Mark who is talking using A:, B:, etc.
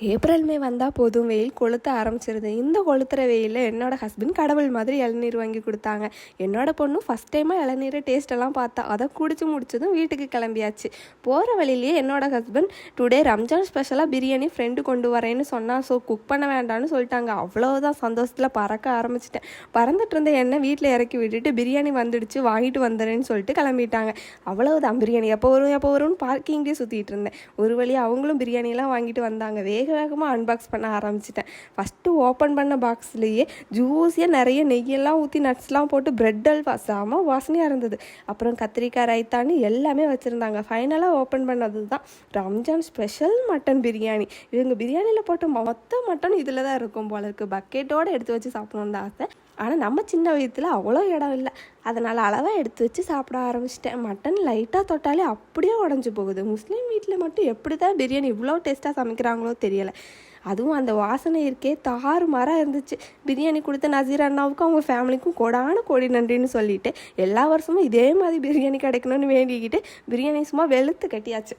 A: April May வந்தால் போதும், வெயில் கொளுத்த ஆரம்பிச்சிருது. இந்த கொளுத்துற வெயிலில் என்னோடய ஹஸ்பண்ட் கடவுள் மாதிரி இளநீர் வாங்கி கொடுத்தாங்க. என்னோட பொண்ணும் ஃபஸ்ட் டைமாக இளநீரை டேஸ்ட்டெல்லாம் பார்த்தா. அதை குடிச்சு முடிச்சதும் வீட்டுக்கு கிளம்பியாச்சு. போகிற வழியிலேயே என்னோட ஹஸ்பண்ட் டுடே ரம்ஜான் ஸ்பெஷலாக பிரியாணி ஃப்ரெண்டு கொண்டு வரேன்னு சொன்னால், ஸோ குக் பண்ண வேண்டாம்னு சொல்லிட்டாங்க. அவ்வளோதான், சந்தோஷத்தில் பறக்க ஆரம்பிச்சிட்டேன். பறந்துட்டு இருந்த எண்ணெய் வீட்டில் இறக்கி விட்டுட்டு பிரியாணி வந்துடுச்சு, வாங்கிட்டு வந்துடுறேன்னு சொல்லிட்டு கிளம்பிட்டாங்க. அவ்வளோதான், பிரியாணி எப்போ வரும்னு பார்க்கிங்லேயே சுற்றிட்டு இருந்தேன். ஒரு வழியாக அவங்களும் பிரியாணியெல்லாம் வாங்கிட்டு வந்தாங்க. வேகமாக அன்பாக்ஸ் பண்ண ஆரம்பிச்சிட்டேன். ஃபஸ்ட்டு ஓப்பன் பண்ண பாக்ஸ்லேயே ஜூஸியாக நிறைய நெய்யெல்லாம் ஊற்றி நட்ஸ்லாம் போட்டு பிரெட் அல்வா செம வாசனையாக இருந்தது. அப்புறம் கத்திரிக்காய் ரைத்தான்னு எல்லாமே வச்சுருந்தாங்க. ஃபைனலாக ஓப்பன் பண்ணது தான் ரம்ஜான் ஸ்பெஷல் மட்டன் பிரியாணி. இவங்க பிரியாணியில் போட்ட மொத்த மட்டன் இதில் தான் இருக்கும் போல இருக்குது. பக்கெட்டோடு எடுத்து வச்சு சாப்பிடணுன்னு தான் ஆசை. ஆனால் நம்ம சின்ன வயதில் அவ்வளோ இடம் இல்லை, அதனால் அளவாக எடுத்து வச்சு சாப்பிட ஆரம்பிச்சிட்டேன். மட்டன் லைட்டாக தொட்டாலே அப்படியே உடஞ்சி போகுது. முஸ்லீம் வீட்டில் மட்டும் எப்படி தான் பிரியாணி இவ்வளோ டேஸ்ட்டாக சமைக்கிறாங்களோ தெரியலை. அதுவும் அந்த வாசனை இருக்கே தாறுமாறாக இருந்துச்சு. பிரியாணி கொடுத்த நசீர் அண்ணாவுக்கும் அவங்க ஃபேமிலிக்கும் கோடி நன்றின்னு சொல்லிட்டு எல்லா வருஷமும் இதே மாதிரி பிரியாணி கிடைக்கணும்னு வேண்டிக்கிட்டு பிரியாணி சும்மா வெளுத்து கட்டியாச்சு.